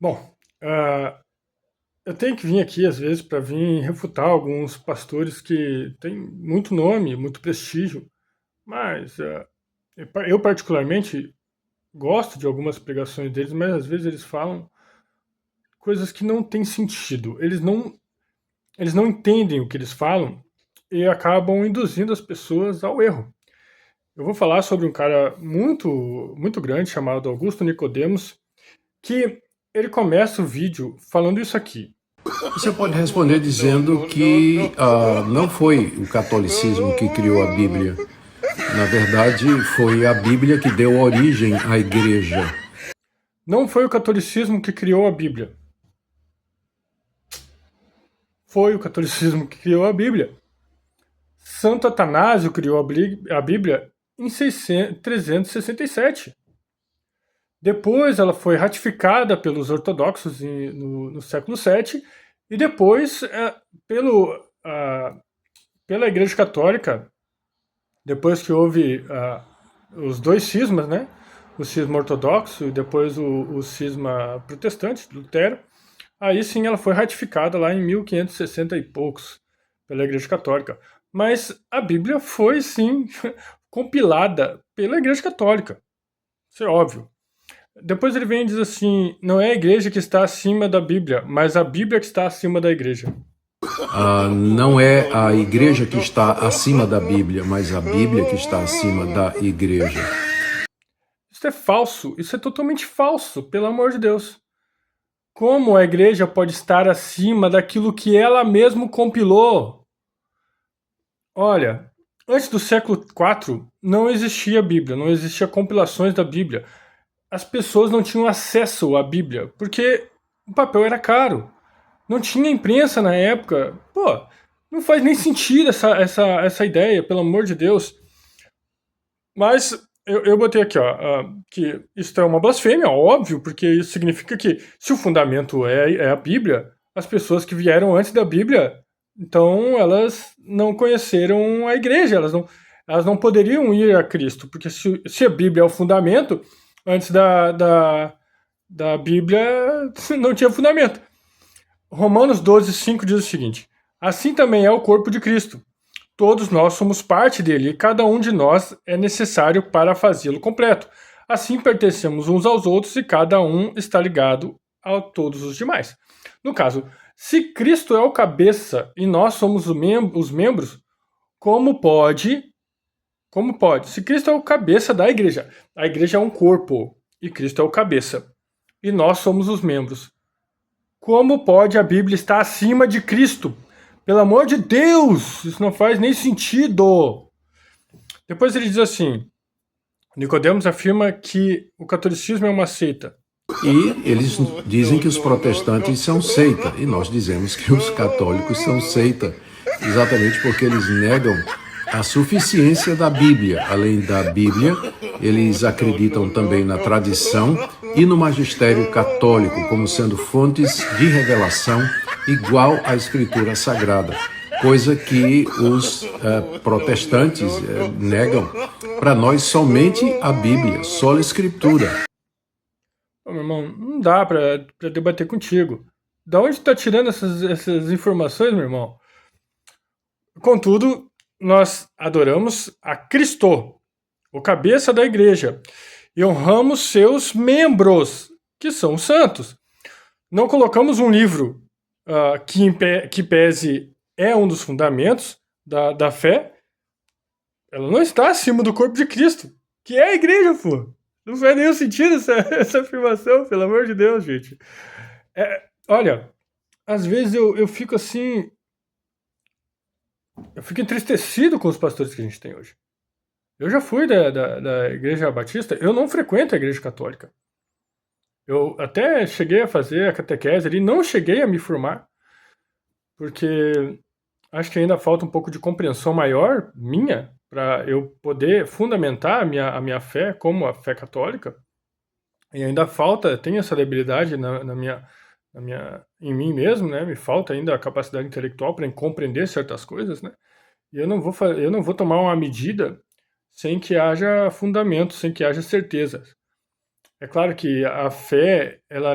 Bom, ah, eu tenho que vir aqui às vezes para vir refutar alguns pastores que têm muito nome, muito prestígio, mas eu particularmente gosto de algumas pregações deles, mas às vezes eles falam coisas que não têm sentido. Eles não entendem o que eles falam e acabam induzindo as pessoas ao erro. Eu vou falar sobre um cara muito, muito grande chamado Augusto Nicodemos, que ele começa o vídeo falando isso aqui. Você pode responder dizendo que não foi o catolicismo que criou a Bíblia. Na verdade, foi a Bíblia que deu origem à igreja. Não foi o catolicismo que criou a Bíblia. Foi o catolicismo que criou a Bíblia. Santo Atanásio criou a Bíblia em 367. Depois ela foi ratificada pelos ortodoxos no século VII e depois pela Igreja Católica, depois que houve os dois cismas, né? O cisma ortodoxo e depois o cisma protestante, Lutero. Aí sim ela foi ratificada lá em 1560 e poucos pela Igreja Católica. Mas a Bíblia foi sim compilada pela Igreja Católica. Isso é óbvio. Depois ele vem e diz assim: não é a igreja que está acima da Bíblia, mas a Bíblia que está acima da igreja. Não é a igreja que está acima da Bíblia, mas a Bíblia que está acima da igreja. Isso é falso, isso é totalmente falso, pelo amor de Deus. Como a igreja pode estar acima daquilo que ela mesma compilou? Olha, antes do século IV não existia Bíblia, não existia compilações da Bíblia. As pessoas não tinham acesso à Bíblia, porque o papel era caro. Não tinha imprensa na época. Pô, não faz nem sentido essa ideia, pelo amor de Deus. Mas eu botei aqui, ó, que isso é uma blasfêmia, óbvio, porque isso significa que se o fundamento é a Bíblia, as pessoas que vieram antes da Bíblia, então elas não conheceram a igreja, elas não poderiam ir a Cristo, porque se a Bíblia é o fundamento, antes da Bíblia não tinha fundamento. Romanos 12:5 diz o seguinte: assim também é o corpo de Cristo. Todos nós somos parte dele e cada um de nós é necessário para fazê-lo completo. Assim pertencemos uns aos outros e cada um está ligado a todos os demais. No caso, se Cristo é o cabeça e nós somos os membros, como pode? Como pode? Se Cristo é o cabeça da igreja, a igreja é um corpo e Cristo é o cabeça e nós somos os membros. Como pode a Bíblia estar acima de Cristo? Pelo amor de Deus, isso não faz nem sentido. Depois ele diz assim: Nicodemos afirma que o catolicismo é uma seita. E eles dizem que os protestantes são seita, e nós dizemos que os católicos são seita, exatamente porque eles negam a suficiência da Bíblia. Além da Bíblia, eles acreditam também na tradição e no magistério católico como sendo fontes de revelação igual à Escritura Sagrada, coisa que os protestantes negam. Para nós, somente a Bíblia, só a Escritura. Ô, meu irmão, não dá pra debater contigo. Da onde tá tirando essas informações, meu irmão? Contudo, nós adoramos a Cristo, o cabeça da igreja, e honramos seus membros, que são os santos. Não colocamos um livro que pese é um dos fundamentos da fé. Ela não está acima do corpo de Cristo, que é a igreja, pô. Não faz nenhum sentido essa afirmação, pelo amor de Deus, gente. Olha, às vezes eu fico assim. Eu fico entristecido com os pastores que a gente tem hoje. Eu já fui da Igreja Batista, eu não frequento a Igreja Católica. Eu até cheguei a fazer a catequese ali, não cheguei a me formar, porque acho que ainda falta um pouco de compreensão maior minha para eu poder fundamentar a minha fé como a fé católica. E ainda falta, tem essa debilidade em mim mesmo, né? Me falta ainda a capacidade intelectual para compreender certas coisas, né? E eu não vou tomar uma medida sem que haja fundamento, sem que haja certeza. É claro que a fé, ela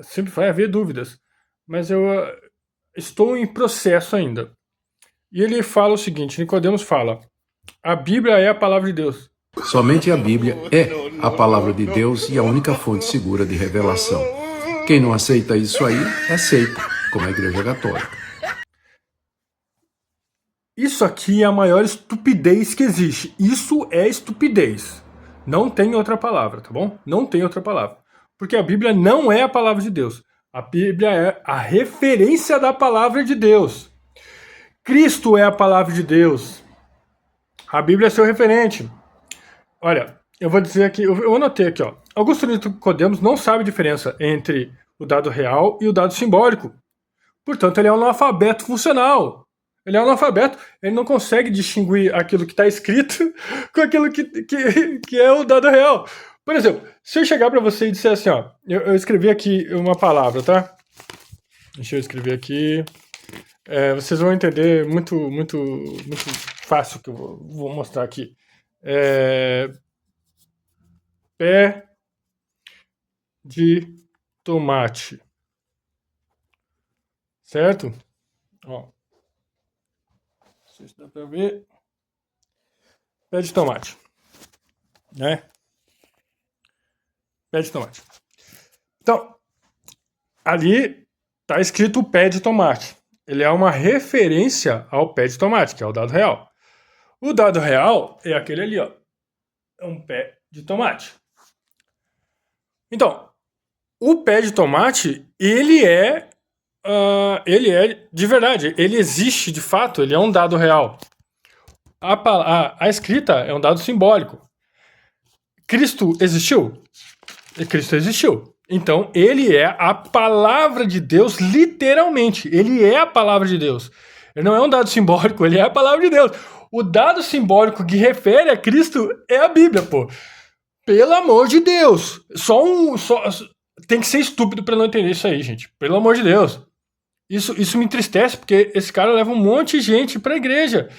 sempre vai haver dúvidas, mas eu estou em processo ainda. E ele fala o seguinte, Nicodemos fala, a Bíblia é a palavra de Deus. Somente a Bíblia é a palavra de Deus e a única fonte segura de revelação. Quem não aceita isso aí é seita, como a Igreja Católica. Isso aqui é a maior estupidez que existe. Isso é estupidez. Não tem outra palavra, tá bom? Não tem outra palavra. Porque a Bíblia não é a palavra de Deus. A Bíblia é a referência da palavra de Deus. Cristo é a palavra de Deus. A Bíblia é seu referente. Olha, eu vou dizer aqui, eu anotei aqui, ó. Augusto Nicodemos não sabe a diferença entre o dado real e o dado simbólico. Portanto, ele é um analfabeto funcional. Ele é um analfabeto, ele não consegue distinguir aquilo que está escrito com aquilo que é o dado real. Por exemplo, se eu chegar para você e disser assim, ó, eu escrevi aqui uma palavra, tá? Deixa eu escrever aqui. Vocês vão entender muito fácil que eu vou mostrar aqui. Pé de tomate. Certo? Ó. Não sei se dá pra ver. Pé de tomate. Né? Pé de tomate. Então, ali tá escrito o pé de tomate. Ele é uma referência ao pé de tomate, que é o dado real. O dado real é aquele ali, ó. É um pé de tomate. Então, o pé de tomate, ele é de verdade, ele existe de fato, ele é um dado real. A escrita é um dado simbólico. Cristo existiu? Cristo existiu. Então, ele é a palavra de Deus, literalmente. Ele é a palavra de Deus. Ele não é um dado simbólico, ele é a palavra de Deus. O dado simbólico que refere a Cristo é a Bíblia, pô. Pelo amor de Deus. Tem que ser estúpido para não entender isso aí, gente. Pelo amor de Deus. Isso me entristece, porque esse cara leva um monte de gente para a igreja.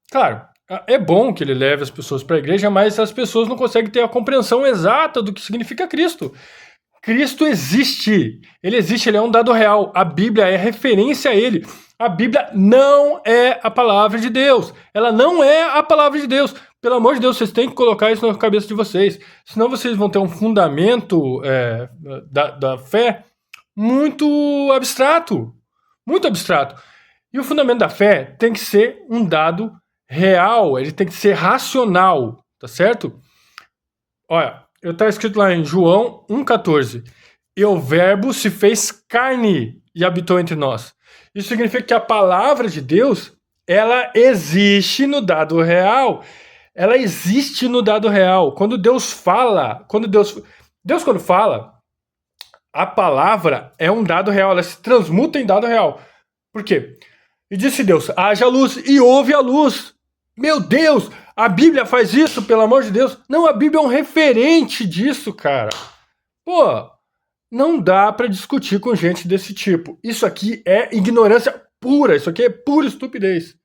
Claro, é bom que ele leve as pessoas para a igreja, mas as pessoas não conseguem ter a compreensão exata do que significa Cristo. Cristo existe. Ele existe, ele é um dado real. A Bíblia é referência a ele. A Bíblia não é a palavra de Deus. Ela não é a palavra de Deus. Pelo amor de Deus, vocês têm que colocar isso na cabeça de vocês. Senão vocês vão ter um fundamento da fé muito abstrato. Muito abstrato. E o fundamento da fé tem que ser um dado real. Ele tem que ser racional. Tá certo? Olha, está escrito lá em João 1,14. E o verbo se fez carne e habitou entre nós. Isso significa que a palavra de Deus, ela existe no dado real. Ela existe no dado real. Quando Deus fala, Deus quando fala, a palavra é um dado real, ela se transmuta em dado real. Por quê? E disse Deus, haja luz, e houve a luz. Meu Deus, a Bíblia faz isso, pelo amor de Deus. Não, a Bíblia é um referente disso, cara. Pô, não dá pra discutir com gente desse tipo. Isso aqui é ignorância pura, isso aqui é pura estupidez.